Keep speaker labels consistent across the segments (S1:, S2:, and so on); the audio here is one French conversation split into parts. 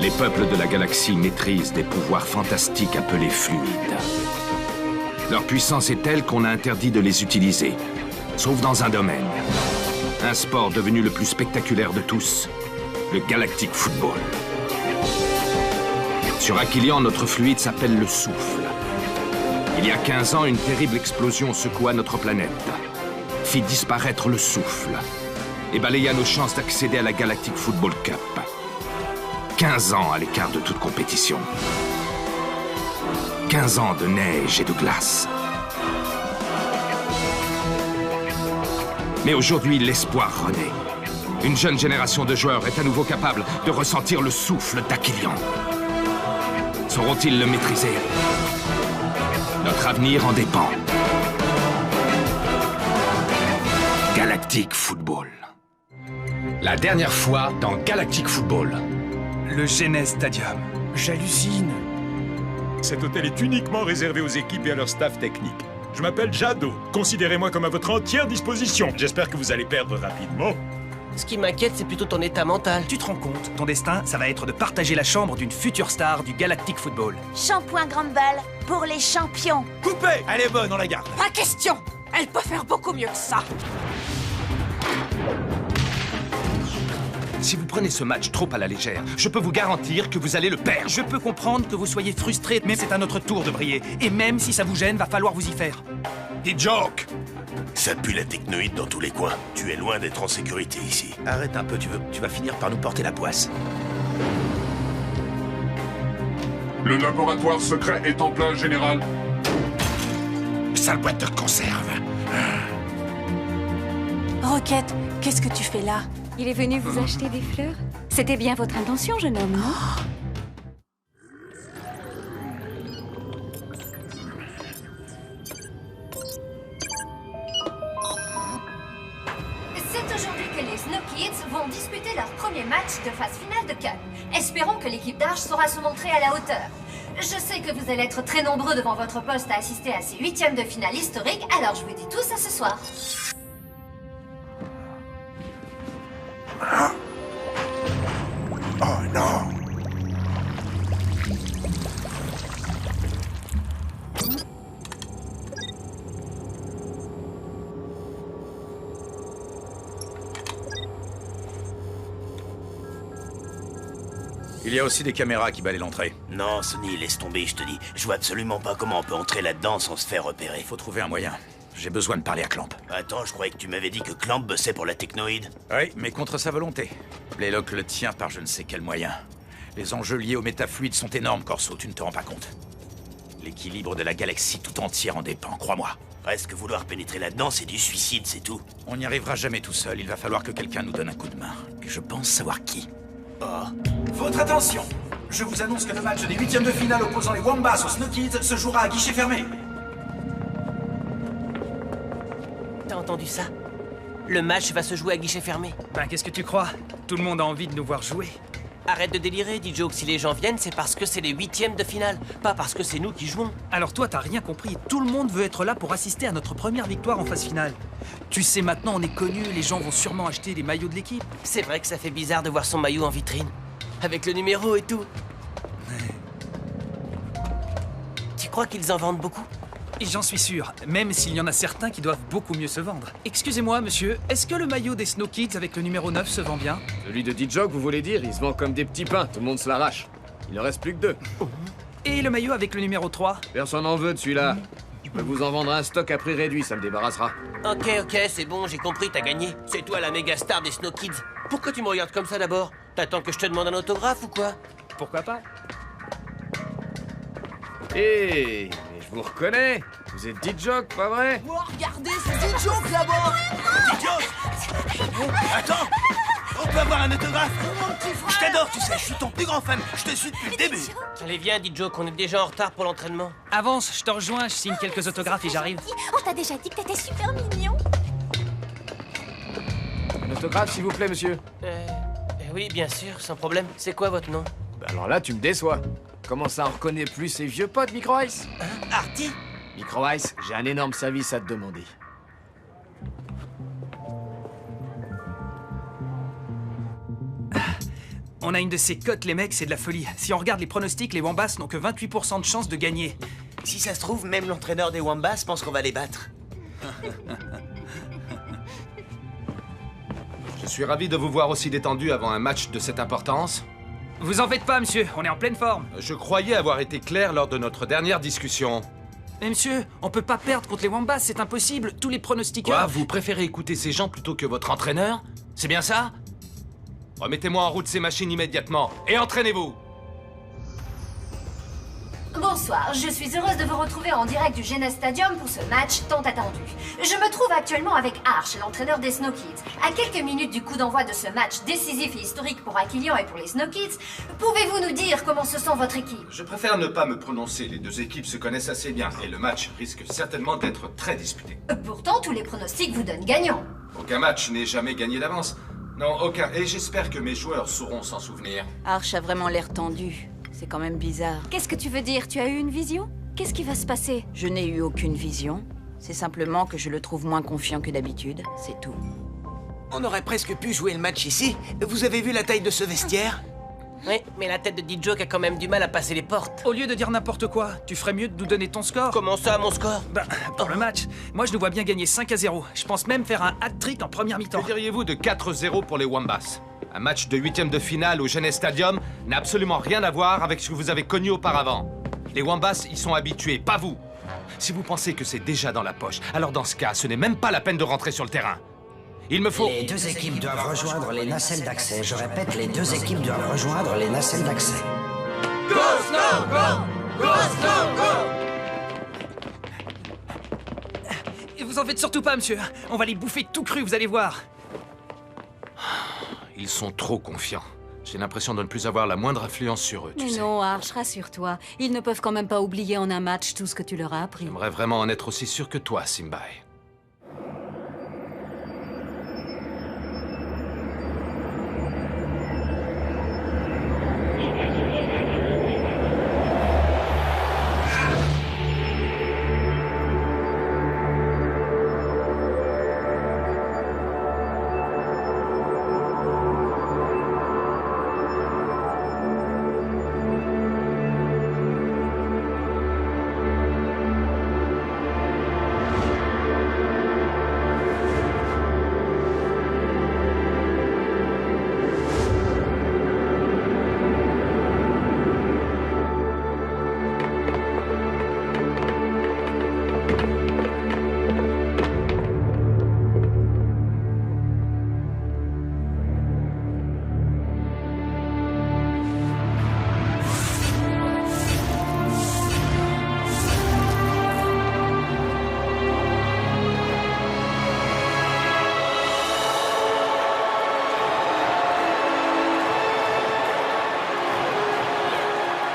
S1: Les peuples de la galaxie maîtrisent des pouvoirs fantastiques appelés fluides. Leur puissance est telle qu'on a interdit de les utiliser, sauf dans un domaine. Un sport devenu le plus spectaculaire de tous, le Galactic Football. Sur Aquilian, notre fluide s'appelle le souffle. Il y a 15 ans, une terrible explosion secoua notre planète, fit disparaître le souffle et balaya nos chances d'accéder à la Galactic Football Cup. 15 ans à l'écart de toute compétition. 15 ans de neige et de glace. Mais aujourd'hui, l'espoir renaît. Une jeune génération de joueurs est à nouveau capable de ressentir le souffle d'Aquilian. Sauront-ils le maîtriser? Notre avenir en dépend. Galactic Football. La dernière fois dans Galactic Football.
S2: Le Genèse Stadium. J'hallucine.
S3: Cet hôtel est uniquement réservé aux équipes et à leur staff technique. Je m'appelle Jado. Considérez-moi comme à votre entière disposition. J'espère que vous allez perdre rapidement.
S4: Ce qui m'inquiète, c'est plutôt ton état mental.
S2: Tu te rends compte, ton destin, ça va être de partager la chambre d'une future star du Galactic Football.
S5: Shampoing grande balle pour les champions.
S3: Coupez! Elle est bonne, on la garde.
S6: Pas question. Elle peut faire beaucoup mieux que ça.
S1: Si vous prenez ce match trop à la légère, je peux vous garantir que vous allez le perdre.
S2: Je peux comprendre que vous soyez frustré, mais c'est à notre tour de briller. Et même si ça vous gêne, va falloir vous y faire.
S3: D-Joke!
S7: Ça pue la technoïde dans tous les coins. Tu es loin d'être en sécurité ici.
S8: Arrête un peu, tu vas finir par nous porter la poisse.
S9: Le laboratoire secret est en plein, général.
S7: Sale boîte de conserve.
S5: Roquette, qu'est-ce que tu fais là?
S10: Il est venu vous acheter des fleurs? C'était bien votre intention, jeune homme, non?
S11: C'est aujourd'hui que les Snow Kids vont disputer leur premier match de phase finale de Cup. Espérons que l'équipe d'Arche saura se montrer à la hauteur. Je sais que vous allez être très nombreux devant votre poste à assister à ces huitièmes de finale historiques, alors je vous dis tous à ce soir.
S7: Oh non!
S8: Il y a aussi des caméras qui balayent l'entrée.
S7: Non, Sonny, laisse tomber, je te dis. Je vois absolument pas comment on peut entrer là-dedans sans se faire repérer.
S8: Il faut trouver un moyen. J'ai besoin de parler à Clamp.
S7: Attends, je croyais que tu m'avais dit que Clamp bossait pour la technoïde.
S8: Oui, mais contre sa volonté. Blaylock le tient par je ne sais quel moyen. Les enjeux liés au métafluide sont énormes, Corso, tu ne te rends pas compte. L'équilibre de la galaxie tout entière en dépend, crois-moi.
S7: Presque vouloir pénétrer là-dedans, c'est du suicide, c'est tout.
S8: On n'y arrivera jamais tout seul, il va falloir que quelqu'un nous donne un coup de main. Et je pense savoir qui.
S7: Oh.
S2: Votre attention! Je vous annonce que le match des huitièmes de finale opposant les Wombats aux Snow Kids se jouera à guichet fermé.
S4: T'as entendu ça? Le match va se jouer à guichet fermé.
S2: Ben, qu'est-ce que tu crois? Tout le monde a envie de nous voir jouer.
S4: Arrête de délirer, D-Joke. Si les gens viennent, c'est parce que c'est les huitièmes de finale, pas parce que c'est nous qui jouons.
S2: Alors toi, t'as rien compris. Tout le monde veut être là pour assister à notre première victoire en phase finale. Tu sais, maintenant, on est connus, les gens vont sûrement acheter les maillots de l'équipe.
S4: C'est vrai que ça fait bizarre de voir son maillot en vitrine. Avec le numéro et tout. Tu crois qu'ils en vendent beaucoup?
S2: Et j'en suis sûr, même s'il y en a certains qui doivent beaucoup mieux se vendre. Excusez-moi, monsieur, est-ce que le maillot des Snow Kids avec le numéro 9 se vend bien?
S12: Celui de D-Joke, vous voulez dire? Il se vend comme des petits pains, tout le monde se l'arrache. Il ne reste plus que 2.
S2: Et le maillot avec le numéro 3?
S12: Personne n'en veut de celui-là. Je peux vous en vendre un stock à prix réduit, ça me débarrassera.
S4: Ok, c'est bon, j'ai compris, t'as gagné. C'est toi la méga star des Snow Kids. Pourquoi tu me regardes comme ça d'abord? T'attends que je te demande un autographe ou quoi?
S2: Pourquoi pas?
S12: Hé, mais je vous reconnais. Vous êtes D-Joke, pas vrai?
S6: Oh, regardez, c'est D-Joke là-bas.
S7: D-Joke! Attends! On peut avoir un autographe? Je t'adore, tu sais, je suis ton plus grand fan. Je te suis depuis le début.
S4: Allez, viens, D-Joke, on est déjà en retard pour l'entraînement.
S2: Avance, je te rejoins, je signe quelques autographes et j'arrive.
S5: On t'a déjà dit que t'étais super mignon.
S12: Un autographe, s'il vous plaît, monsieur.
S4: Oui, bien sûr, sans problème. C'est quoi votre nom?
S12: Bah alors là, tu me déçois. Comment ça, on reconnaît plus ses vieux potes, Micro Ice?
S4: Hein? Artie?
S12: Micro Ice, j'ai un énorme service à te demander.
S2: On a une de ces cotes, les mecs, c'est de la folie. Si on regarde les pronostics, les Wombats n'ont que 28% de chance de gagner.
S7: Si ça se trouve, même l'entraîneur des Wombats pense qu'on va les battre.
S1: Je suis ravi de vous voir aussi détendu avant un match de cette importance.
S2: Vous en faites pas, monsieur, on est en pleine forme.
S1: Je croyais avoir été clair lors de notre dernière discussion.
S2: Mais monsieur, on peut pas perdre contre les Wombats, c'est impossible. Tous les pronostiqueurs...
S1: Quoi, vous préférez écouter ces gens plutôt que votre entraîneur? C'est bien ça? Remettez-moi en route ces machines immédiatement et entraînez-vous!
S11: Bonsoir, je suis heureuse de vous retrouver en direct du Genes Stadium pour ce match tant attendu. Je me trouve actuellement avec Arch, l'entraîneur des Snow Kids. À quelques minutes du coup d'envoi de ce match décisif et historique pour Aquilion et pour les Snow Kids, pouvez-vous nous dire comment se sent votre équipe?
S1: Je préfère ne pas me prononcer, les deux équipes se connaissent assez bien et le match risque certainement d'être très disputé.
S11: Pourtant, tous les pronostics vous donnent gagnant.
S1: Aucun match n'est jamais gagné d'avance. Non, aucun. Et j'espère que mes joueurs sauront s'en souvenir.
S13: Arch a vraiment l'air tendu. C'est quand même bizarre.
S10: Qu'est-ce que tu veux dire? Tu as eu une vision? Qu'est-ce qui va se passer?
S13: Je n'ai eu aucune vision. C'est simplement que je le trouve moins confiant que d'habitude. C'est tout.
S7: On aurait presque pu jouer le match ici. Vous avez vu la taille de ce vestiaire?
S4: Oui, mais la tête de D-Joke a quand même du mal à passer les portes.
S2: Au lieu de dire n'importe quoi, tu ferais mieux de nous donner ton score.
S4: Comment ça, mon score?
S2: Pour le match, moi je nous vois bien gagner 5-0. Je pense même faire un hat-trick en première mi-temps.
S1: Que diriez-vous de 4-0 pour les Wombats? Un match de 8e de finale au Genes Stadium n'a absolument rien à voir avec ce que vous avez connu auparavant. Les Wombats y sont habitués, pas vous. Si vous pensez que c'est déjà dans la poche, alors dans ce cas, ce n'est même pas la peine de rentrer sur le terrain. Il me faut...
S14: Les deux équipes doivent rejoindre les nacelles d'accès. Je répète, les deux équipes doivent rejoindre les nacelles d'accès.
S6: Go, Snow, go! Go, Snow, go!
S2: Et vous en faites surtout pas, monsieur. On va les bouffer tout cru, vous allez voir.
S1: Ils sont trop confiants. J'ai l'impression de ne plus avoir la moindre influence sur eux, tu sais.
S10: Mais non, Arch, rassure-toi. Ils ne peuvent quand même pas oublier en un match tout ce que tu leur as appris.
S1: J'aimerais vraiment en être aussi sûr que toi, Simbai.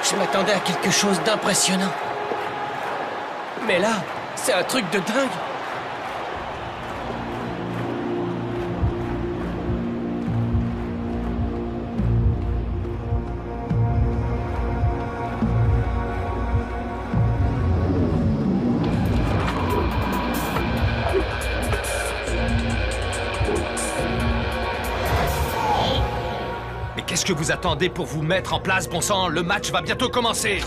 S4: Je m'attendais à quelque chose d'impressionnant. Mais là, c'est un truc de dingue.
S1: Qu'est-ce que vous attendez pour vous mettre en place, bon sang? Le match va bientôt commencer.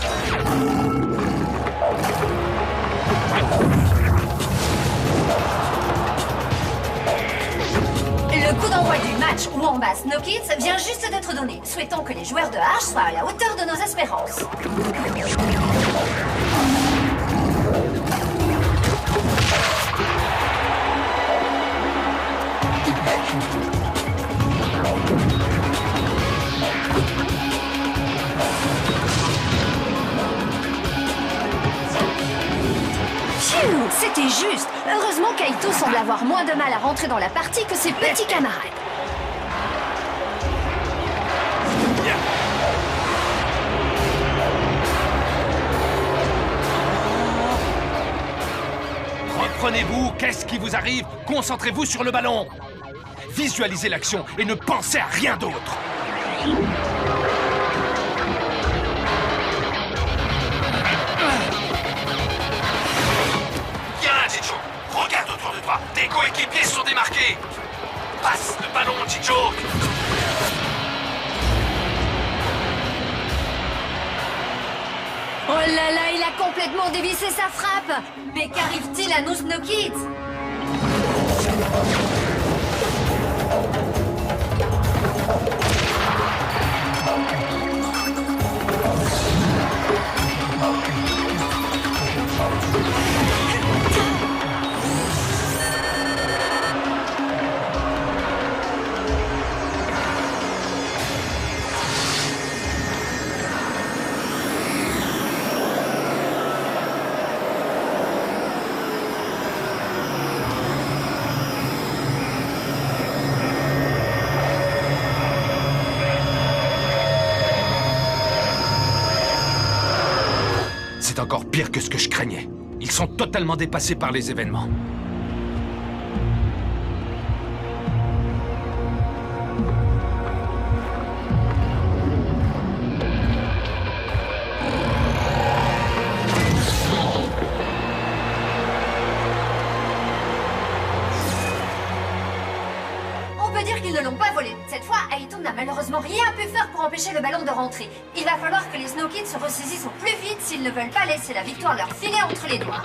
S11: Le coup d'envoi du match Wombats Snow Kids vient juste d'être donné. Souhaitons que les joueurs de Arch soient à la hauteur de nos espérances. C'était juste. Heureusement Kaito semble avoir moins de mal à rentrer dans la partie que ses petits camarades.
S1: Reprenez-vous, qu'est-ce qui vous arrive? Concentrez-vous sur le ballon. Visualisez l'action et ne pensez à rien d'autre. Regarde autour de toi, tes coéquipiers sont démarqués. Passe le ballon, T-Joke.
S11: Oh là là, il a complètement dévissé sa frappe. Mais qu'arrive-t-il à nos Snow Kids?
S1: C'est encore pire que ce que je craignais. Ils sont totalement dépassés par les événements.
S11: On peut dire qu'ils ne l'ont pas volé. Cette fois, Aito n'a malheureusement rien pu faire pour empêcher le ballon de rentrer. Il va falloir que les Snow Kids se ressaisissent au plus vite s'ils ne veulent pas laisser la victoire leur filer entre les doigts.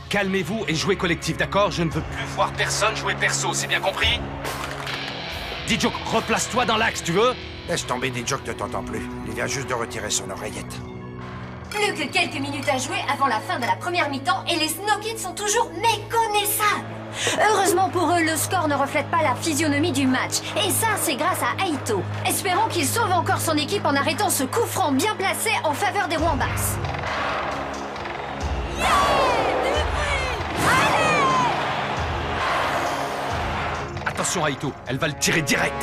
S1: Calmez-vous et jouez collectif, d'accord? Je ne veux plus voir personne jouer perso, c'est bien compris? Dijoke, replace-toi dans l'axe, tu veux?
S14: Laisse tomber, Dijoke ne t'entend plus. Il vient juste de retirer son oreillette.
S11: Plus que quelques minutes à jouer avant la fin de la première mi-temps et les Snow Kids sont toujours méconnaissables. Heureusement pour eux, le score ne reflète pas la physionomie du match. Et ça, c'est grâce à Aito. Espérons qu'il sauve encore son équipe en arrêtant ce coup franc bien placé en faveur des Wombats.
S1: Attention Aito, elle va le tirer direct.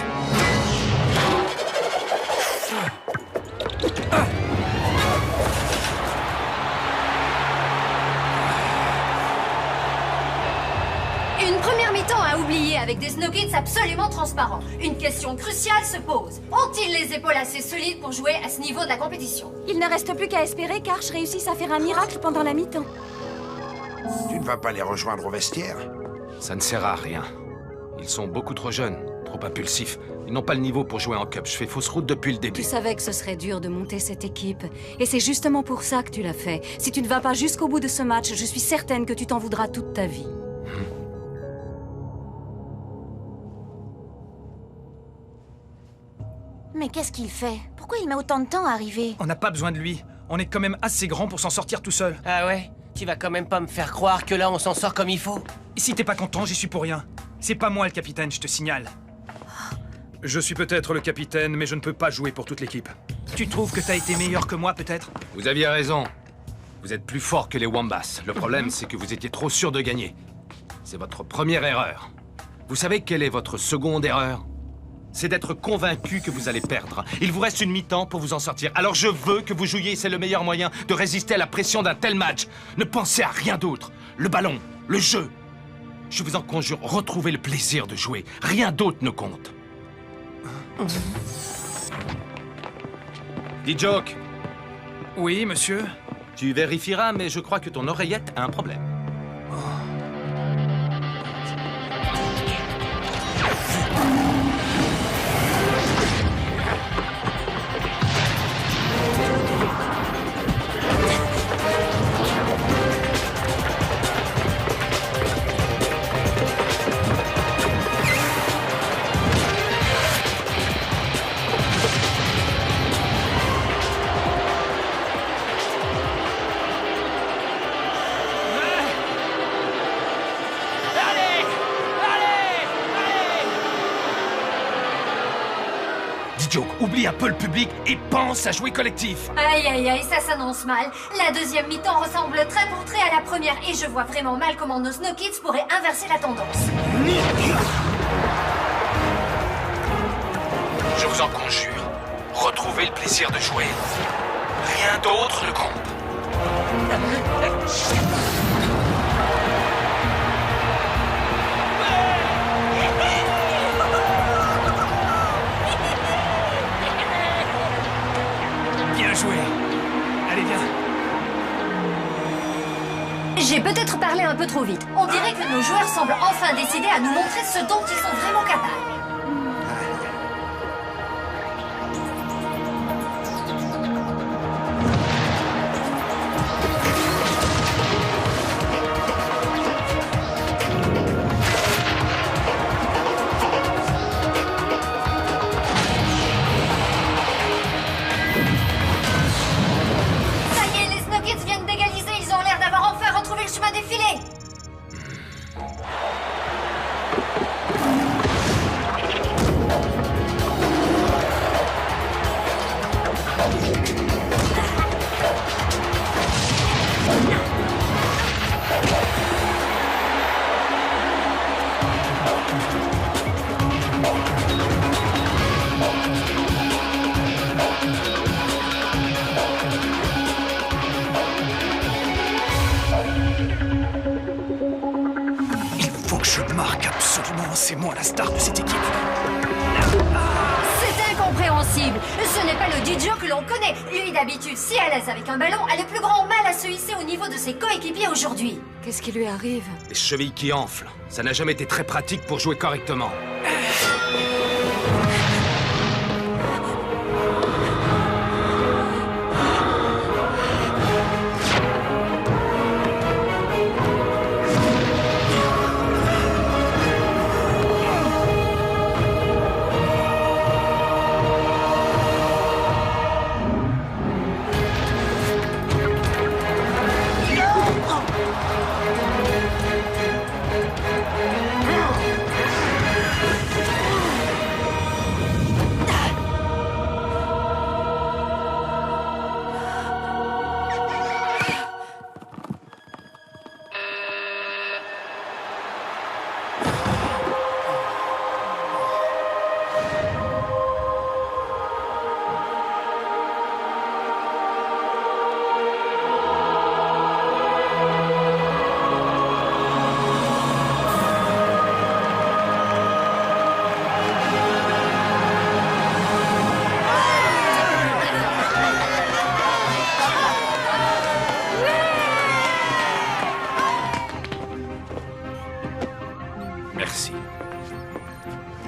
S11: Une première mi-temps à oublier avec des Snow Kids absolument transparents. Une question cruciale se pose. Ont-ils les épaules assez solides pour jouer à ce niveau de la compétition?
S5: Il ne reste plus qu'à espérer qu'Arch réussisse à faire un miracle pendant la mi-temps.
S14: Tu ne vas pas les rejoindre au vestiaire?
S1: Ça ne sert à rien. Ils sont beaucoup trop jeunes, trop impulsifs. Ils n'ont pas le niveau pour jouer en cup. Je fais fausse route depuis le début.
S10: Tu savais que ce serait dur de monter cette équipe. Et c'est justement pour ça que tu l'as fait. Si tu ne vas pas jusqu'au bout de ce match, je suis certaine que tu t'en voudras toute ta vie.
S5: Mais qu'est-ce qu'il fait? Pourquoi il met autant de temps à arriver?
S2: On n'a pas besoin de lui. On est quand même assez grand pour s'en sortir tout seul.
S4: Ah ouais? Tu vas quand même pas me faire croire que là on s'en sort comme il faut?
S2: Si t'es pas content, j'y suis pour rien. C'est pas moi le capitaine, je te signale. Je suis peut-être le capitaine, mais je ne peux pas jouer pour toute l'équipe. Tu trouves que t'as été meilleur que moi, peut-être?
S1: Vous aviez raison. Vous êtes plus fort que les Wombats. Le problème, c'est que vous étiez trop sûr de gagner. C'est votre première erreur. Vous savez quelle est votre seconde erreur? C'est d'être convaincu que vous allez perdre. Il vous reste une mi-temps pour vous en sortir. Alors je veux que vous jouiez, c'est le meilleur moyen de résister à la pression d'un tel match. Ne pensez à rien d'autre. Le ballon, le jeu. Je vous en conjure, retrouvez le plaisir de jouer. Rien d'autre ne compte. Dijoke.
S2: Oui, monsieur?
S1: Tu vérifieras, mais je crois que ton oreillette a un problème. Oublie un peu le public et pense à jouer collectif.
S11: Aïe aïe aïe, ça s'annonce mal. La deuxième mi-temps ressemble trait pour trait à la première et je vois vraiment mal comment nos Snow Kids pourraient inverser la tendance.
S1: Je vous en conjure, retrouvez le plaisir de jouer. Rien d'autre ne compte.
S2: Bien joué. Allez, viens.
S11: J'ai peut-être parlé un peu trop vite. On dirait que nos joueurs semblent enfin décidés à nous montrer ce dont ils sont vraiment capables.
S2: C'est moi la star de cette équipe.
S11: C'est incompréhensible. Ce n'est pas le DJ que l'on connaît. Lui, d'habitude, si à l'aise avec un ballon, a le plus grand mal à se hisser au niveau de ses coéquipiers aujourd'hui.
S10: Qu'est-ce qui lui arrive?
S1: Les chevilles qui enflent. Ça n'a jamais été très pratique pour jouer correctement.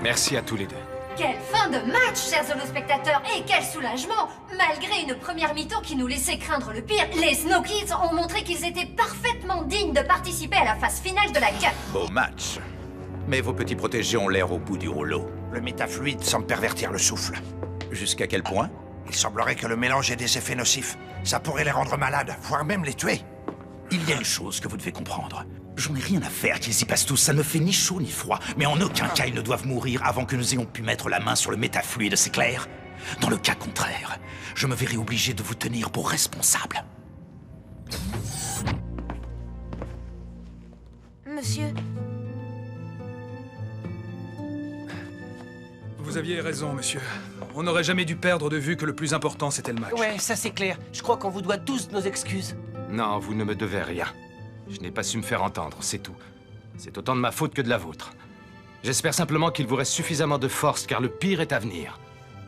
S1: Merci à tous les deux.
S11: Quelle fin de match, chers spectateurs, et quel soulagement! Malgré une première mi-temps qui nous laissait craindre le pire, les Snow Kids ont montré qu'ils étaient parfaitement dignes de participer à la phase finale de la Cup.
S8: Beau match. Mais vos petits protégés ont l'air au bout du rouleau.
S14: Le métafluide semble pervertir le souffle.
S8: Jusqu'à quel point?
S14: Il semblerait que le mélange ait des effets nocifs. Ça pourrait les rendre malades, voire même les tuer.
S8: Il y a une chose que vous devez comprendre. J'en ai rien à faire qu'ils y passent tous, ça ne fait ni chaud ni froid. Mais en aucun cas ils ne doivent mourir avant que nous ayons pu mettre la main sur le métafluide, c'est clair? Dans le cas contraire, je me verrai obligé de vous tenir pour responsable.
S13: Monsieur...
S2: Vous aviez raison, monsieur. On n'aurait jamais dû perdre de vue que le plus important, c'était le match.
S4: Ouais, ça c'est clair. Je crois qu'on vous doit tous nos excuses.
S1: Non, vous ne me devez rien. Je n'ai pas su me faire entendre, c'est tout. C'est autant de ma faute que de la vôtre. J'espère simplement qu'il vous reste suffisamment de force, car le pire est à venir.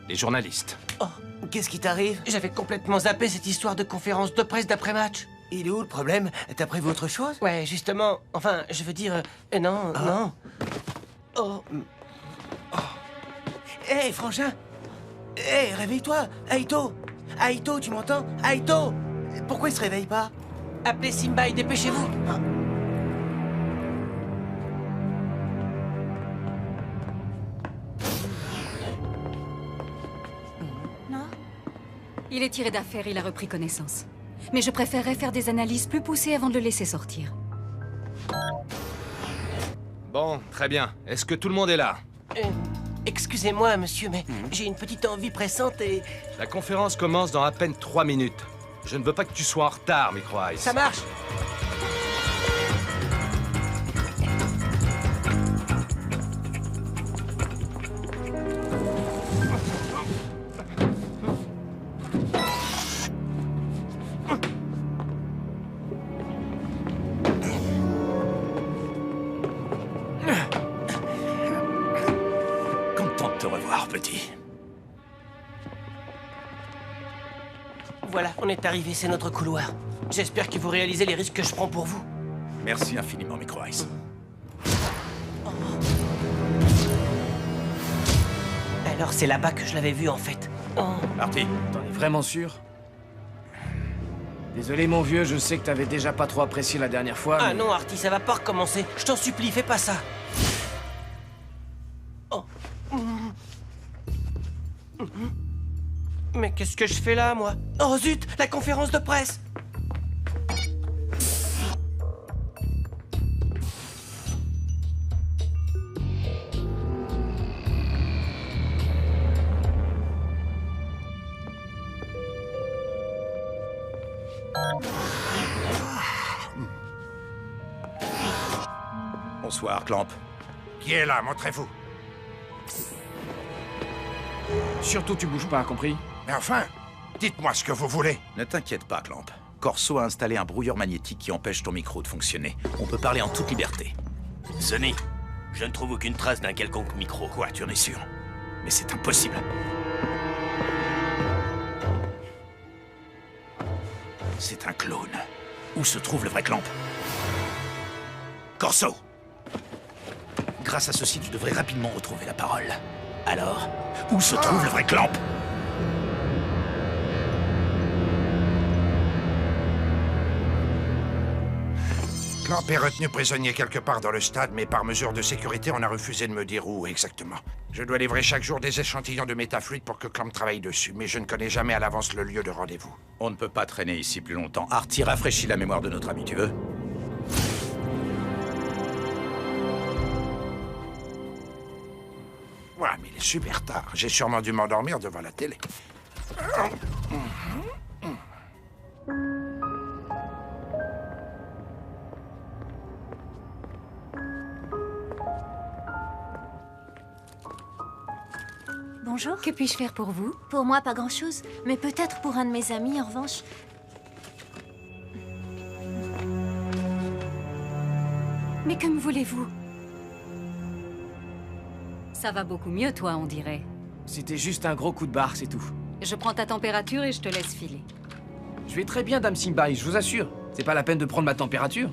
S1: Les journalistes.
S4: Oh, qu'est-ce qui t'arrive? J'avais complètement zappé cette histoire de conférence de presse d'après-match. Il est où le problème? T'as prévu autre chose? Ouais, justement. Enfin, je veux dire... non, non. Oh. Hé, frangin! Hé, réveille-toi! Aito! Aito, tu m'entends? Aito! Pourquoi il se réveille pas? Appelez Simba et dépêchez-vous!
S10: Non? Il est tiré d'affaire, il a repris connaissance. Mais je préférerais faire des analyses plus poussées avant de le laisser sortir.
S1: Bon, très bien. Est-ce que tout le monde est là?
S4: Excusez-moi, monsieur, mais j'ai une petite envie pressante et...
S1: La conférence commence dans à peine 3 minutes. Je ne veux pas que tu sois en retard, Micro-Ice.
S4: Ça marche!
S8: Content de te revoir, petit.
S4: Voilà, on est arrivé, c'est notre couloir. J'espère que vous réalisez les risques que je prends pour vous.
S8: Merci infiniment, Micro Ice.
S4: Alors c'est là-bas que je l'avais vu en fait. Oh.
S8: Marty.
S12: T'en es vraiment sûr? Désolé mon vieux, je sais que t'avais déjà pas trop apprécié la dernière fois.
S4: Ah
S12: mais...
S4: non, Artie, ça va pas recommencer. Je t'en supplie, fais pas ça. Oh. Mais qu'est-ce que je fais là, moi? Oh zut, la conférence de presse!
S8: Bonsoir, Clamp.
S15: Qui est là? Montrez-vous.
S12: Surtout tu bouges pas, compris?
S15: Mais enfin, dites-moi ce que vous voulez.
S8: Ne t'inquiète pas, Clamp. Corso a installé un brouilleur magnétique qui empêche ton micro de fonctionner. On peut parler en toute liberté.
S7: Sonny, je ne trouve aucune trace d'un quelconque micro.
S8: Quoi, tu en es sûr? Mais c'est impossible. C'est un clone. Où se trouve le vrai Clamp? Corso! Grâce à ceci, tu devrais rapidement retrouver la parole. Alors, où se trouve le vrai Clamp?
S15: Clamp est retenu prisonnier quelque part dans le stade, mais par mesure de sécurité, on a refusé de me dire où exactement. Je dois livrer chaque jour des échantillons de métafluide pour que Clamp travaille dessus, mais je ne connais jamais à l'avance le lieu de rendez-vous.
S8: On ne peut pas traîner ici plus longtemps. Artie, rafraîchis la mémoire de notre ami, tu veux?
S15: Ouais, mais il est super tard. J'ai sûrement dû m'endormir devant la télé.
S5: Bonjour.
S10: Que puis-je faire pour vous?
S5: Pour moi, pas grand-chose. Mais peut-être pour un de mes amis, en revanche.
S10: Mais que me voulez-vous? Ça va beaucoup mieux, toi, on dirait.
S12: C'était juste un gros coup de barre, c'est tout.
S10: Je prends ta température et je te laisse filer.
S12: Je vais très bien, Dame Simbai, je vous assure. C'est pas la peine de prendre ma température.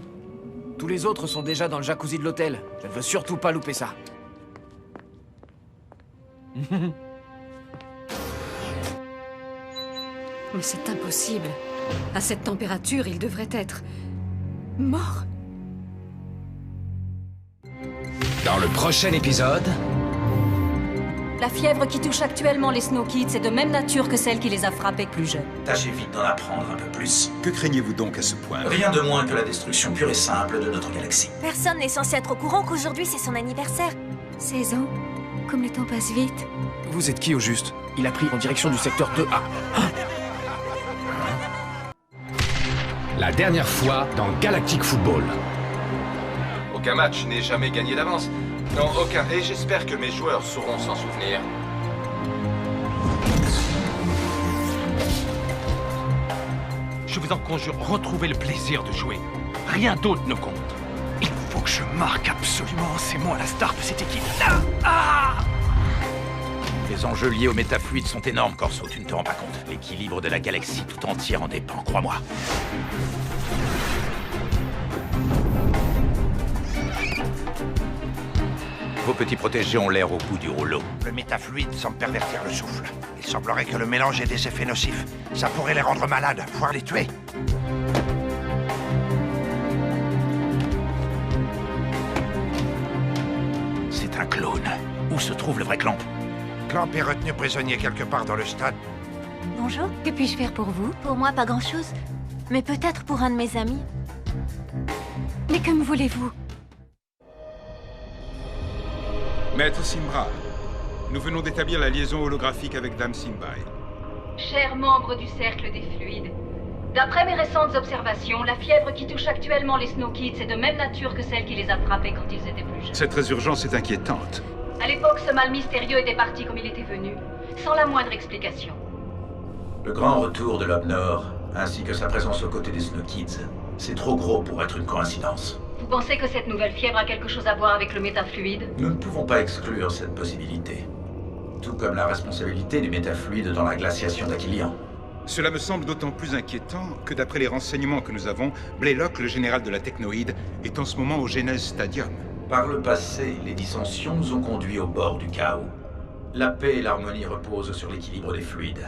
S12: Tous les autres sont déjà dans le jacuzzi de l'hôtel. Je ne veux surtout pas louper ça.
S10: Mais c'est impossible. À cette température, il devrait être... mort.
S1: Dans le prochain épisode...
S10: La fièvre qui touche actuellement les Snow Kids est de même nature que celle qui les a frappés plus jeunes.
S8: Tâchez vite d'en apprendre un peu plus.
S16: Que craignez-vous donc à ce point?
S8: Rien de moins que la destruction pure et simple de notre galaxie.
S5: Personne n'est censé être au courant qu'aujourd'hui c'est son anniversaire.
S10: 16 ans. Comme le temps passe vite.
S12: Vous êtes qui au juste? Il a pris en direction du secteur 2A.
S1: La dernière fois dans Galactic Football.
S2: Aucun match n'est jamais gagné d'avance. Non, aucun. Et j'espère que mes joueurs sauront s'en souvenir. Je vous en conjure, retrouvez le plaisir de jouer. Rien d'autre ne compte. Il faut que je marque absolument. C'est moi la star de cette équipe.
S8: Les enjeux liés au métafluide sont énormes, Corso, tu ne te rends pas compte. L'équilibre de la galaxie tout entière en dépend, crois-moi. Vos petits protégés ont l'air au bout du rouleau.
S15: Le métafluide semble pervertir le souffle. Il semblerait que le mélange ait des effets nocifs. Ça pourrait les rendre malades, voire les tuer.
S8: C'est un clone. Où se trouve le vrai Clamp?
S15: Clamp est retenu prisonnier quelque part dans le stade.
S5: Bonjour.
S10: Que puis-je faire pour vous?
S5: Pour moi, pas grand-chose. Mais peut-être pour un de mes amis.
S10: Mais que me voulez-vous?
S3: Maître Simbra, nous venons d'établir la liaison holographique avec Dame Simbai.
S10: Chers membres du Cercle des Fluides, d'après mes récentes observations, la fièvre qui touche actuellement les Snow Kids est de même nature que celle qui les a frappés quand ils étaient plus jeunes.
S3: Cette résurgence est inquiétante.
S10: À l'époque, ce mal mystérieux était parti comme il était venu, sans la moindre explication.
S8: Le grand retour de l'Homme Nord, ainsi que sa présence aux côtés des Snow Kids, c'est trop gros pour être une coïncidence.
S10: Vous pensez que cette nouvelle fièvre a quelque chose à voir avec le métafluide?
S8: Nous ne pouvons pas exclure cette possibilité. Tout comme la responsabilité du métafluide dans la glaciation d'Aquilian.
S3: Cela me semble d'autant plus inquiétant que d'après les renseignements que nous avons, Blaylock, le général de la Technoïde, est en ce moment au Genèse Stadium.
S8: Par le passé, les dissensions nous ont conduits au bord du chaos. La paix et l'harmonie reposent sur l'équilibre des fluides.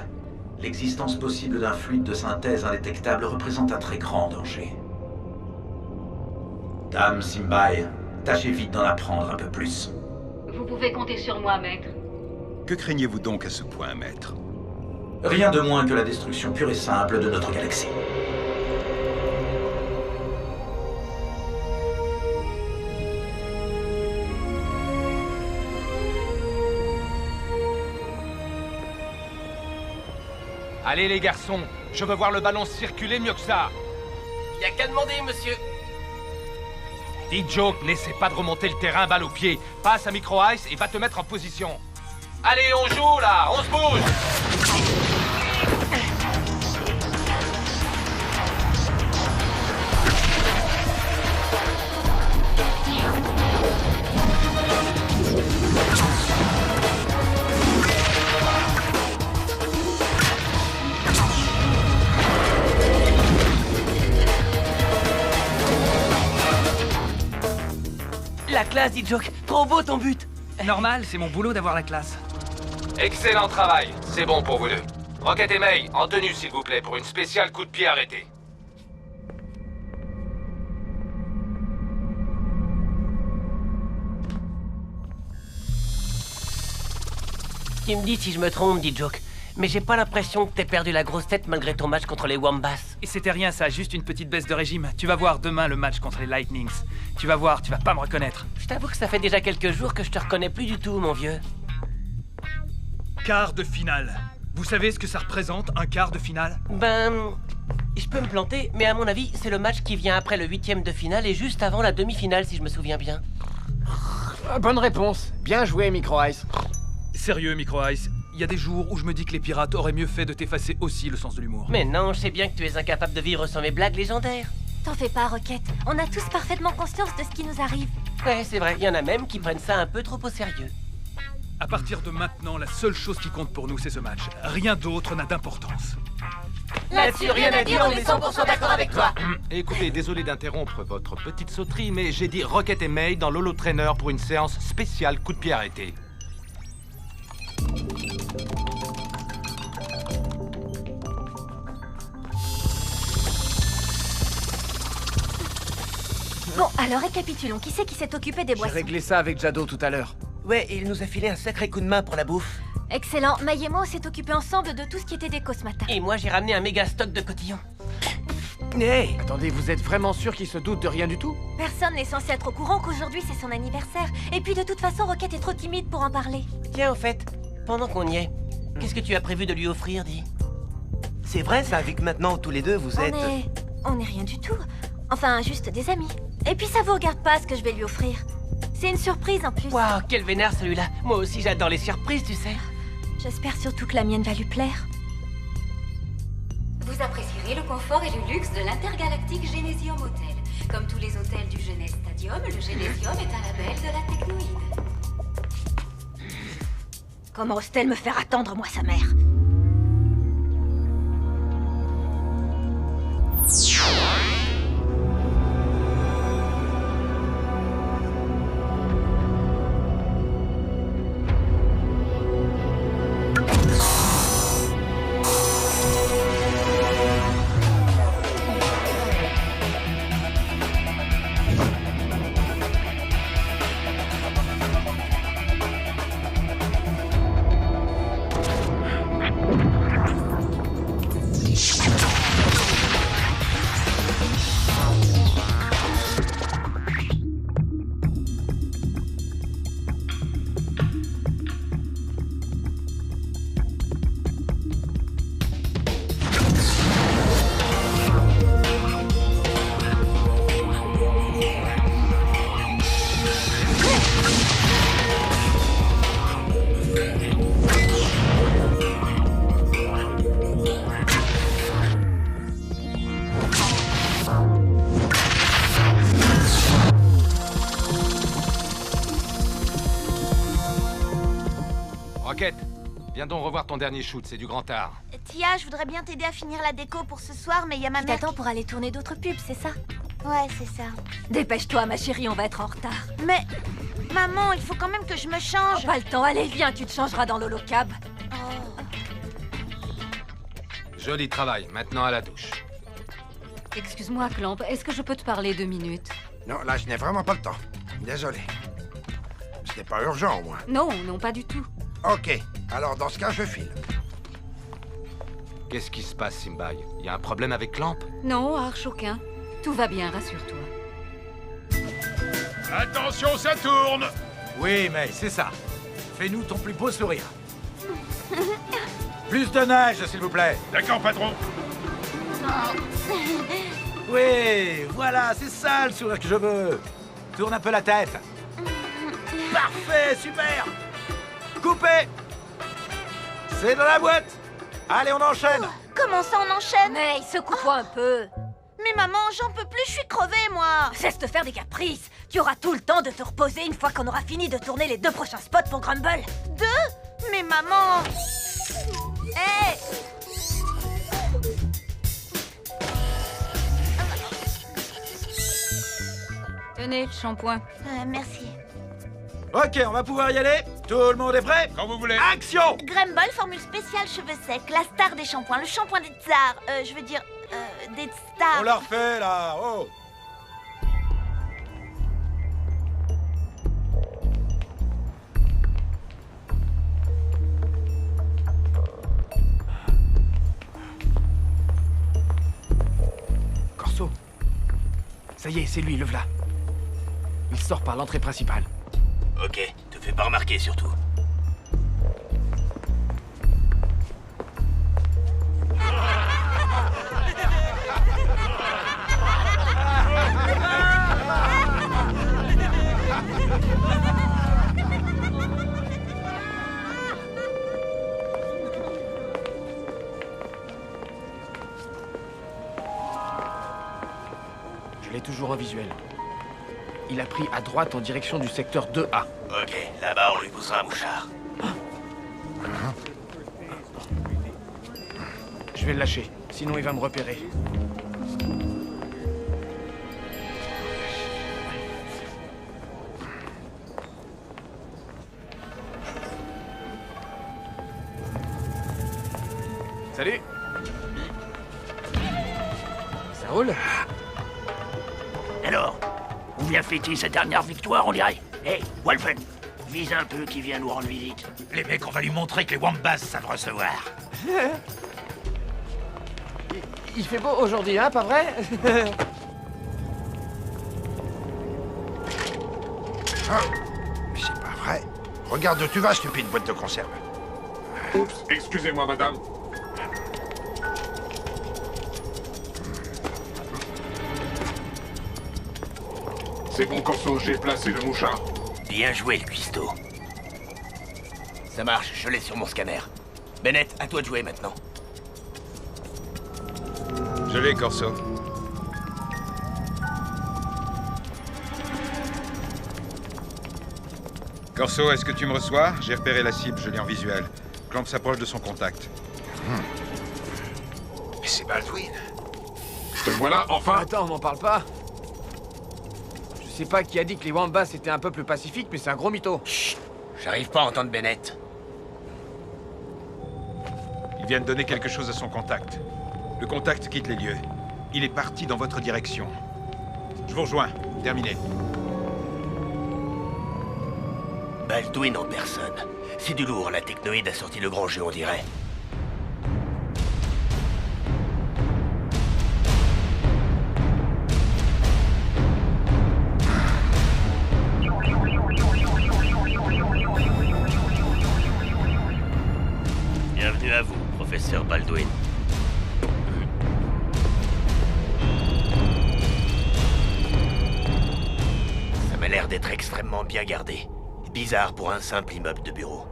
S8: L'existence possible d'un fluide de synthèse indétectable représente un très grand danger. Dame Simbai, tâchez vite d'en apprendre un peu plus.
S10: Vous pouvez compter sur moi, maître.
S3: Que craignez-vous donc à ce point, maître?
S8: Rien de moins que la destruction pure et simple de notre galaxie.
S2: Allez les garçons, je veux voir le ballon circuler mieux que ça.
S4: Y a qu'à demander, monsieur.
S2: Dis Joe, n'essaie pas de remonter le terrain balle au pied. Passe à Micro Ice et va te mettre en position. Allez, on joue là, on se bouge.
S4: La classe, dit Joke. Trop beau ton but.
S2: Normal, c'est mon boulot d'avoir la classe.
S16: Excellent travail, c'est bon pour vous deux. Rocket et May, en tenue s'il vous plaît, pour une spéciale coup de pied arrêté.
S4: Tu me dis si je me trompe, dit Joke. Mais j'ai pas l'impression que t'aies perdu la grosse tête malgré ton match contre les Wombats.
S2: Et c'était rien ça, juste une petite baisse de régime. Tu vas voir demain le match contre les Lightnings. Tu vas voir, tu vas pas me reconnaître.
S4: Je t'avoue que ça fait déjà quelques jours que je te reconnais plus du tout, mon vieux.
S2: Quart de finale. Vous savez ce que ça représente, un quart de finale?
S4: Ben... je peux me planter, mais à mon avis, c'est le match qui vient après le 8e de finale et juste avant la demi-finale, si je me souviens bien.
S12: Bonne réponse. Bien joué, Micro Ice.
S2: Sérieux, Micro Ice, il y a des jours où je me dis que les pirates auraient mieux fait de t'effacer aussi le sens de l'humour.
S4: Mais non, je sais bien que tu es incapable de vivre sans mes blagues légendaires.
S5: T'en fais pas, Rocket. On a tous parfaitement conscience de ce qui nous arrive.
S4: Ouais, c'est vrai, il y en a même qui prennent ça un peu trop au sérieux.
S2: À partir de maintenant, la seule chose qui compte pour nous, c'est ce match. Rien d'autre n'a d'importance.
S6: Là-dessus, rien à dire, on est 100% d'accord avec toi.
S16: Écoutez, désolé d'interrompre votre petite sauterie, mais j'ai dit Rocket et May dans l'Holo Trainer pour une séance spéciale coup de pied arrêté.
S5: Bon, alors récapitulons. Qui c'est qui s'est occupé des
S12: J'ai
S5: boissons?
S12: réglé ça avec Jado tout à l'heure.
S4: Ouais, il nous a filé un sacré coup de main pour la bouffe.
S5: Excellent. May et moi, on s'est occupés ensemble de tout ce qui était déco ce matin.
S4: Et moi, j'ai ramené un méga stock de cotillons. Hey!
S12: Attendez, vous êtes vraiment sûr qu'il se doute de rien du tout?
S5: Personne n'est censé être au courant qu'aujourd'hui c'est son anniversaire. Et puis de toute façon, Rocket est trop timide pour en parler.
S4: Tiens, au fait, pendant qu'on y est, qu'est-ce que tu as prévu de lui offrir, dis?
S17: C'est vrai ça, vu que maintenant tous les deux vous êtes...
S5: On est rien du tout. Enfin, juste des amis. Et puis ça vous regarde pas ce que je vais lui offrir. C'est une surprise en plus.
S4: Waouh, quel vénère celui-là. Moi aussi j'adore les surprises, tu sais.
S5: J'espère surtout que la mienne va lui plaire.
S11: Vous apprécierez le confort et le luxe de l'intergalactique Génésium Hotel. Comme tous les hôtels du Genèse Stadium, le Génésium est un label de la Technoïde.
S5: Comment ose-t-elle me faire attendre, moi, sa mère?
S16: Viens donc revoir ton dernier shoot, c'est du grand art.
S18: Tia, je voudrais bien t'aider à finir la déco pour ce soir, mais il y a ma mère.
S5: T'attends pour aller tourner d'autres pubs, c'est ça?
S18: Ouais, c'est ça.
S5: Dépêche-toi, ma chérie, on va être en retard.
S18: Mais... Maman, il faut quand même que je me change.
S5: Pas le temps, allez, viens, tu te changeras dans l'holocab.
S16: Joli travail, maintenant à la douche.
S19: Excuse-moi, Clamp, est-ce que je peux te parler 2 minutes?
S15: Non, là, je n'ai vraiment pas le temps. Désolé. Ce n'est pas urgent, au moins.
S19: Non, non, pas du tout.
S15: Ok, alors dans ce cas, je file.
S16: Qu'est-ce qui se passe, Simbai? Il y a un problème avec Clamp?
S19: Non, arche aucun. Tout va bien, rassure-toi.
S3: Attention, ça tourne!
S8: Oui, mais c'est ça. Fais-nous ton plus beau sourire. Plus de neige, s'il vous plaît.
S3: D'accord, patron.
S8: Oui, voilà, c'est ça le sourire que je veux. Tourne un peu la tête. Parfait, super. Coupé. C'est dans la boîte. Allez, on enchaîne.
S18: Comment ça, on enchaîne?
S5: Mais secoue-toi un peu.
S18: Mais maman, j'en peux plus, je suis crevée, moi.
S5: Cesse de faire des caprices. Tu auras tout le temps de te reposer une fois qu'on aura fini de tourner les 2 prochains spots pour Grumble.
S18: 2? Mais maman... Hé!
S19: Tenez, le shampoing.
S18: Merci.
S8: Ok, on va pouvoir y aller. Tout le monde est prêt?
S3: Quand vous voulez.
S8: Action!
S18: Grumble, formule spéciale cheveux secs, la star des shampoings, le shampoing des tsars. Je veux dire, des stars.
S8: On l'a refait, là. Oh!
S12: Corso. Ça y est, c'est lui, le v'là. Il sort par l'entrée principale.
S7: Ok, te fais pas remarquer surtout.
S12: Je l'ai toujours en visuel. Il a pris à droite en direction du secteur 2A.
S7: Ok, là-bas on lui poussera un mouchard.
S12: Je vais le lâcher, sinon il va me repérer. Salut. Ça roule?
S7: Alors, où vient fêter sa dernière victoire, on dirait? Hé, Wolfen, vise un peu qui vient nous rendre visite.
S8: Les mecs, on va lui montrer que les Wombas savent recevoir.
S12: Il fait beau aujourd'hui, hein, pas vrai?
S15: Ah, mais c'est pas vrai. Regarde où tu vas, stupide boîte de conserve.
S9: Oups, excusez-moi, madame. C'est bon, Corso, j'ai placé le mouchard.
S7: Bien joué, le cuistot. Ça marche, je l'ai sur mon scanner. Bennett, à toi de jouer maintenant.
S3: Je l'ai, Corso. Corso, est-ce que tu me reçois? J'ai repéré la cible, je l'ai en visuel. Clamp s'approche de son contact.
S15: Mais c'est Baldwin.
S9: Te voilà, enfin.
S12: Attends, on m'en parle pas. Je sais pas qui a dit que les Wombas étaient un peuple pacifique, mais c'est un gros mytho.
S7: Chut, j'arrive pas à entendre Bennett.
S3: Il vient de donner quelque chose à son contact. Le contact quitte les lieux. Il est parti dans votre direction. Je vous rejoins. Terminé.
S7: Baldwin en personne. C'est du lourd, la technoïde a sorti le grand jeu, on dirait. Bienvenue à vous, professeur Baldwin. Ça m'a l'air d'être extrêmement bien gardé. Bizarre pour un simple immeuble de bureau.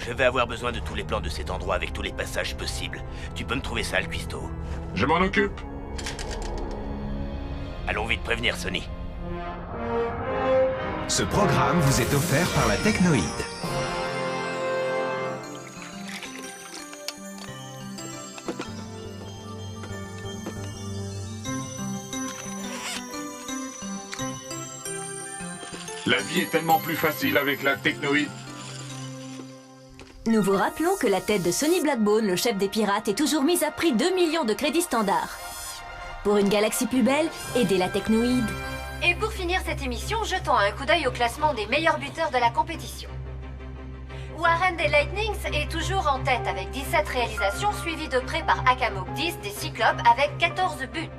S7: Je vais avoir besoin de tous les plans de cet endroit avec tous les passages possibles. Tu peux me trouver ça, le cuistot?
S9: Je m'en occupe.
S7: Allons vite prévenir Sony.
S20: Ce programme vous est offert par la Technoïde.
S9: La vie est tellement plus facile avec la technoïde.
S20: Nous vous rappelons que la tête de Sonny Blackbone, le chef des pirates, est toujours mise à prix 2 millions de crédits standards. Pour une galaxie plus belle, aidez la technoïde.
S11: Et pour finir cette émission, jetons un coup d'œil au classement des meilleurs buteurs de la compétition. Warren des Lightnings est toujours en tête avec 17 réalisations, suivies de près par Akamok 10 des Cyclopes avec 14 buts.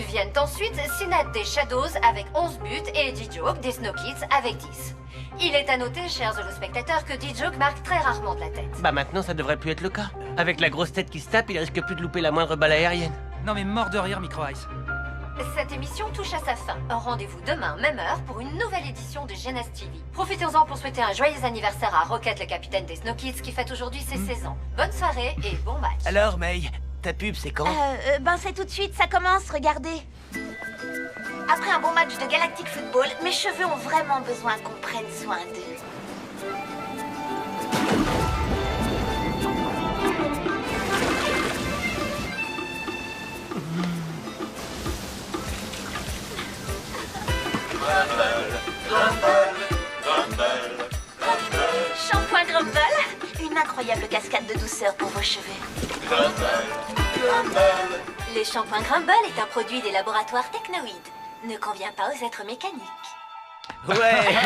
S11: Viennent ensuite Sinat des Shadows avec 11 buts et D-Joke des Snow Kids avec 10. Il est à noter, chers holospectateurs, que D-Joke marque très rarement de la tête.
S4: Bah maintenant, ça devrait plus être le cas. Avec la grosse tête qui se tape, il risque plus de louper la moindre balle aérienne.
S2: Non mais mort de rire, Micro Ice.
S11: Cette émission touche à sa fin. Rendez-vous demain, même heure, pour une nouvelle édition de Jeunesse TV. Profitez-en pour souhaiter un joyeux anniversaire à Rocket, le capitaine des Snow Kids, qui fête aujourd'hui ses 16 ans. Bonne soirée et bon match.
S4: Alors, May, ta pub, c'est quand?
S18: Ben c'est tout de suite, ça commence, regardez. Après un bon match de Galactic Football, mes cheveux ont vraiment besoin qu'on prenne soin d'eux. Shampoing Grumble, une incroyable cascade de douceur pour vos cheveux.
S20: Le shampoing Grumble est un produit des laboratoires technoïdes. Ne convient pas aux êtres mécaniques.
S4: Ouais.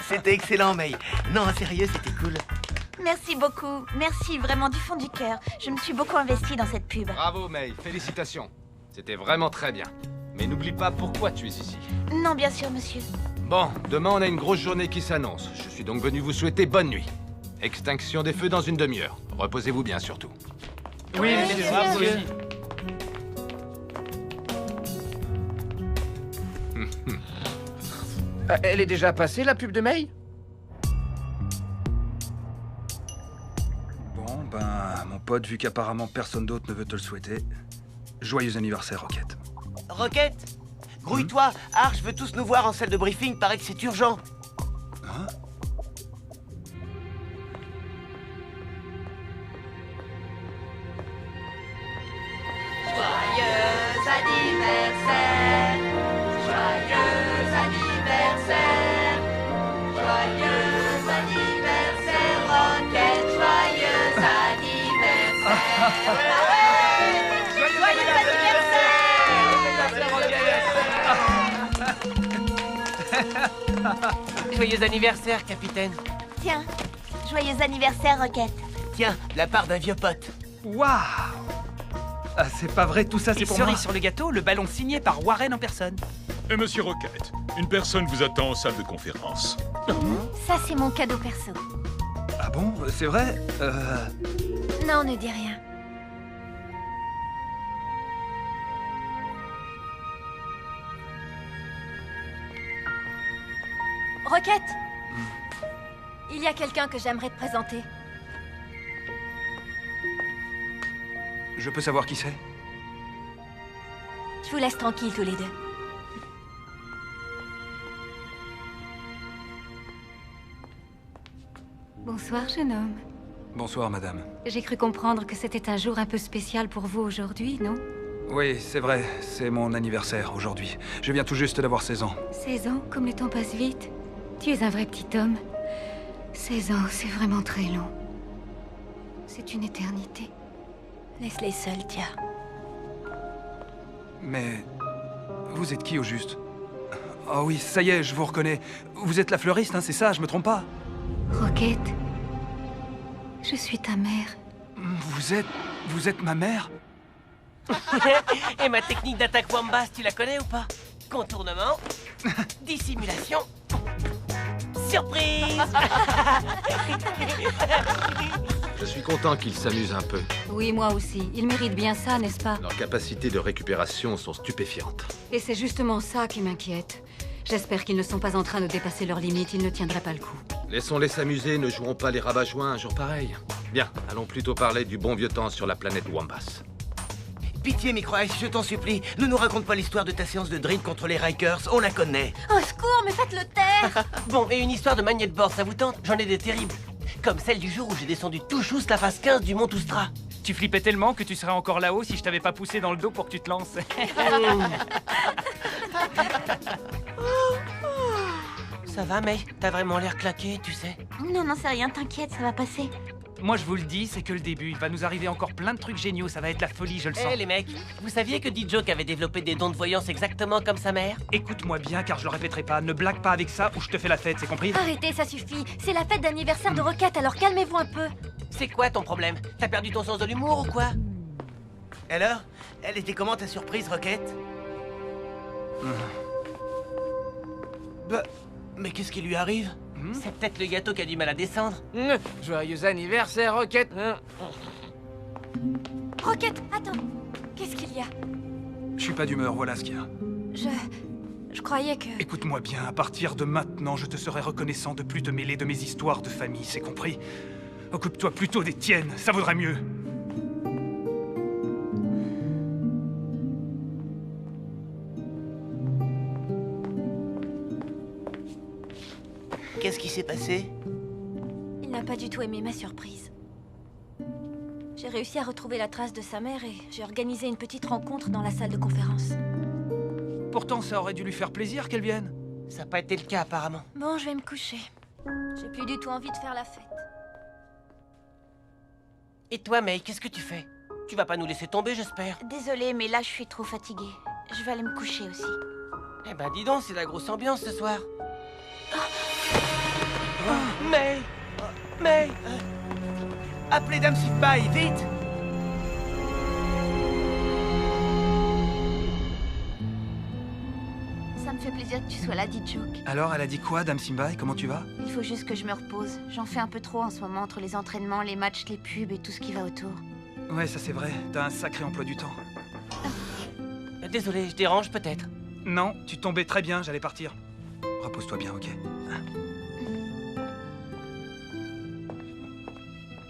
S4: C'était excellent, May. Non, sérieux, c'était cool.
S18: Merci beaucoup, merci vraiment du fond du cœur. Je me suis beaucoup investie dans cette pub.
S16: Bravo, May. Félicitations. C'était vraiment très bien. Mais n'oublie pas pourquoi tu es ici.
S18: Non, bien sûr, monsieur.
S16: Bon, demain on a une grosse journée qui s'annonce. Je suis donc venu vous souhaiter bonne nuit. Extinction des feux dans une demi-heure. Reposez-vous bien surtout.
S2: Oui, monsieur.
S12: Elle est déjà passée, la pub de May?
S2: Bon, ben, mon pote, vu qu'apparemment personne d'autre ne veut te le souhaiter, joyeux anniversaire, Rocket.
S4: Rocket, grouille-toi. Arch veut tous nous voir en salle de briefing, paraît que c'est urgent.
S2: Hein?
S6: Joyeux anniversaire, joyeux anniversaire, joyeux anniversaire, Rocket, joyeux anniversaire.
S4: Joyeux anniversaire, capitaine.
S18: Tiens, joyeux anniversaire, Rocket.
S4: Tiens, de la part d'un vieux pote.
S2: Waouh! Ah, c'est pas vrai, tout ça c'est pour moi.
S21: Cerise sur le gâteau, le ballon signé par Warren en personne.
S3: Et Monsieur Rocket, une personne vous attend en salle de conférence.
S5: Ça, c'est mon cadeau perso.
S2: Ah bon? C'est vrai?
S5: Non, ne dis rien. Rocket! Il y a quelqu'un que j'aimerais te présenter.
S2: Je peux savoir qui c'est?
S5: Je vous laisse tranquille tous les deux.
S19: Bonsoir, jeune homme.
S2: Bonsoir, madame.
S19: J'ai cru comprendre que c'était un jour un peu spécial pour vous aujourd'hui, non?
S2: Oui, c'est vrai, c'est mon anniversaire aujourd'hui. Je viens tout juste d'avoir 16 ans.
S19: 16 ans, comme le temps passe vite. Tu es un vrai petit homme. 16 ans, c'est vraiment très long. C'est une éternité.
S5: Laisse-les seuls, Tia.
S2: Mais... vous êtes qui au juste? Ah oui, ça y est, je vous reconnais. Vous êtes la fleuriste, hein, c'est ça, je me trompe pas?
S19: Rocket, je suis ta mère.
S2: Vous êtes ma mère?
S4: Et ma technique d'attaque Wambas, tu la connais ou pas? Contournement, dissimulation, surprise.
S16: Je suis content qu'ils s'amusent un peu.
S19: Oui, moi aussi. Ils méritent bien ça, n'est-ce pas?
S16: Leurs capacités de récupération sont stupéfiantes.
S19: Et c'est justement ça qui m'inquiète. J'espère qu'ils ne sont pas en train de dépasser leurs limites, ils ne tiendraient pas le coup.
S16: Laissons-les s'amuser, ne jouons pas les rabat-joints un jour pareil. Bien, allons plutôt parler du bon vieux temps sur la planète Wambas.
S4: Pitié, Micro Ice, je t'en supplie, ne nous raconte pas l'histoire de ta séance de drill contre les Rikers, on la connaît.
S5: Au secours, mais faites-le taire.
S4: Bon, et une histoire de magnetboard, ça vous tente? J'en ai des terribles. Comme celle du jour où j'ai descendu tout chousse la phase 15 du Mont Oustra.
S21: Tu flippais tellement que tu serais encore là-haut si je t'avais pas poussé dans le dos pour que tu te lances.
S4: Ça va, May? T'as vraiment l'air claqué, tu sais.
S18: Non, non, c'est rien, t'inquiète, ça va passer.
S21: Moi, je vous le dis, c'est que le début. Il va nous arriver encore plein de trucs géniaux. Ça va être la folie, je le sens.
S4: Eh les mecs, vous saviez que D-Joke avait développé des dons de voyance exactement comme sa mère?
S21: Écoute-moi bien, car je le répéterai pas. Ne blague pas avec ça ou je te fais la fête, c'est compris?
S5: Arrêtez, ça suffit. C'est la fête d'anniversaire de Rocket, alors calmez-vous un peu.
S4: C'est quoi ton problème? T'as perdu ton sens de l'humour ou quoi?
S17: Alors, elle était comment ta surprise, Rocket?
S4: Bah, mais qu'est-ce qui lui arrive? C'est peut-être le gâteau qui a du mal à descendre.
S12: Joyeux anniversaire, Rocket.
S5: Rocket, attends. Qu'est-ce qu'il y a?
S2: Je suis pas d'humeur, voilà ce qu'il y a.
S5: Je croyais que...
S2: Écoute-moi bien, à partir de maintenant, je te serai reconnaissant de plus te mêler de mes histoires de famille, c'est compris? Occupe-toi plutôt des tiennes, ça vaudrait mieux.
S17: Qu'est-ce qui s'est passé?
S5: Il n'a pas du tout aimé ma surprise. J'ai réussi à retrouver la trace de sa mère et j'ai organisé une petite rencontre dans la salle de conférence.
S2: Pourtant, ça aurait dû lui faire plaisir qu'elle vienne.
S4: Ça n'a pas été le cas, apparemment.
S5: Bon, je vais me coucher. J'ai plus du tout envie de faire la fête.
S4: Et toi, May, qu'est-ce que tu fais? Tu vas pas nous laisser tomber, j'espère.
S18: Désolée, mais là, je suis trop fatiguée. Je vais aller me coucher aussi.
S4: Eh ben, dis donc, c'est la grosse ambiance ce soir. May! May! Appelez Dame Sifbaï, vite!
S18: Ça me fait plaisir que tu sois là, D-Joke.
S2: Alors, elle a dit quoi, Dame Simbaï? Comment tu vas?
S18: Il faut juste que je me repose. J'en fais un peu trop en ce moment entre les entraînements, les matchs, les pubs et tout ce qui va autour.
S2: Ouais, ça c'est vrai. T'as un sacré emploi du temps.
S4: Désolé, je dérange peut-être.
S2: Non, tu tombais très bien, j'allais partir. Repose-toi bien, ok?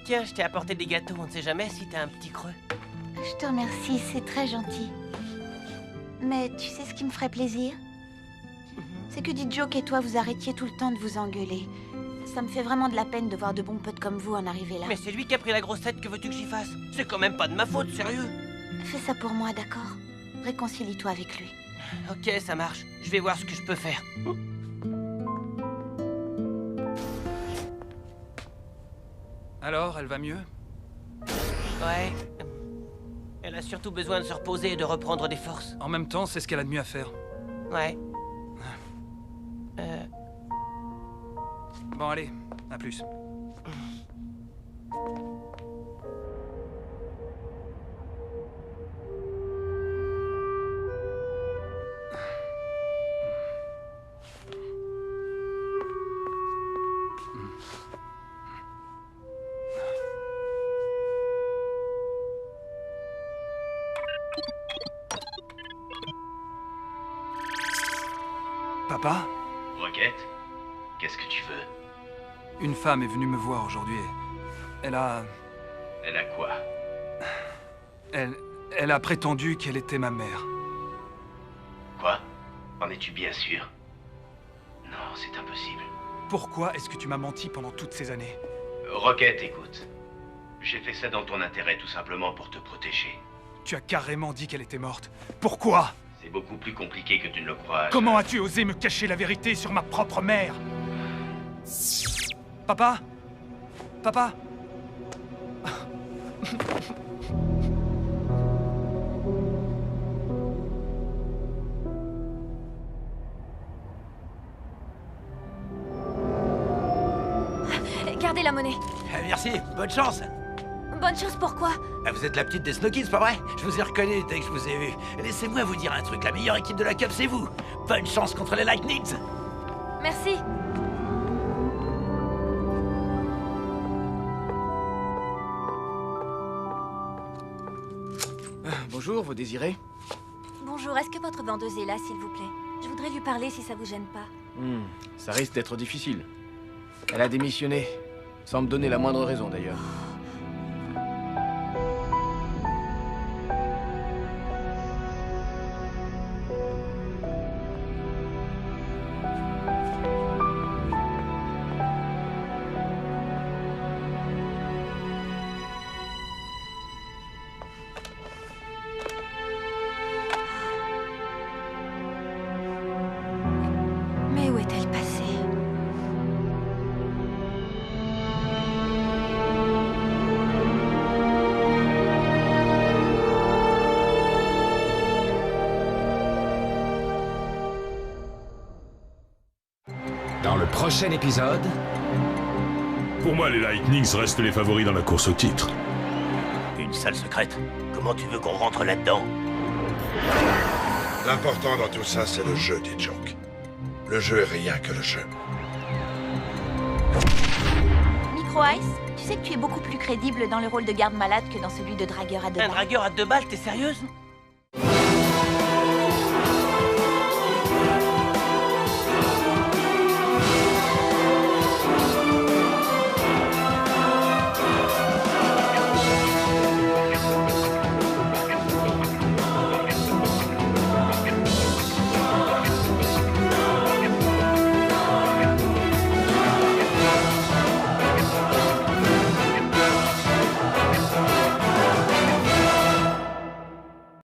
S4: Tiens, je t'ai apporté des gâteaux, on ne sait jamais si t'as un petit creux.
S18: Je te remercie, c'est très gentil. Mais tu sais ce qui me ferait plaisir? C'est que D-Joke et toi, vous arrêtiez tout le temps de vous engueuler. Ça me fait vraiment de la peine de voir de bons potes comme vous en arriver là.
S4: Mais c'est lui qui a pris la grosse tête, que veux-tu que j'y fasse? C'est quand même pas de ma faute, sérieux.
S18: Fais ça pour moi, d'accord? Réconcilie-toi avec lui.
S4: Ok, ça marche. Je vais voir ce que je peux faire.
S2: Alors, elle va mieux?
S4: Ouais. Elle a surtout besoin de se reposer et de reprendre des forces.
S2: En même temps, c'est ce qu'elle a de mieux à faire.
S4: Ouais.
S2: Bon, allez, à plus. Papa?
S7: Rocket, qu'est-ce que tu veux?
S2: Une femme est venue me voir aujourd'hui. Elle a...
S7: Elle a quoi?
S2: Elle a prétendu qu'elle était ma mère.
S7: Quoi? En es-tu bien sûr? Non, c'est impossible.
S2: Pourquoi est-ce que tu m'as menti pendant toutes ces années?
S7: Rocket, écoute. J'ai fait ça dans ton intérêt, tout simplement pour te protéger.
S2: Tu as carrément dit qu'elle était morte. Pourquoi?
S7: C'est beaucoup plus compliqué que tu ne le crois.
S2: Comment as-tu osé me cacher la vérité sur ma propre mère? Papa? Papa?
S5: Gardez la monnaie.
S8: Merci, bonne chance.
S5: Bonne chance, pourquoi?
S8: Vous êtes la petite des Snow Kids, pas vrai? Je vous ai reconnu dès que je vous ai vu. Laissez-moi vous dire un truc, la meilleure équipe de la Cup, c'est vous. Bonne chance contre les Lightnings.
S5: Merci.
S12: Bonjour, vous désirez?
S5: Bonjour, est-ce que votre vendeuse est là, s'il vous plaît? Je voudrais lui parler si ça vous gêne pas.
S12: Ça risque d'être difficile. Elle a démissionné, sans me donner la moindre raison d'ailleurs.
S5: Mais où est-elle passée?
S1: le prochain épisode...
S3: Pour moi, les Lightnings restent les favoris dans la course au titre.
S7: Une salle secrète? Comment tu veux qu'on rentre là-dedans?
S15: L'important dans tout ça, c'est le jeu, dit Joke. Le jeu est rien que le jeu.
S18: Micro Ice, tu sais que tu es beaucoup plus crédible dans le rôle de garde-malade que dans celui de dragueur à 2 balles.
S4: Un dragueur à 2 balles, t'es sérieuse?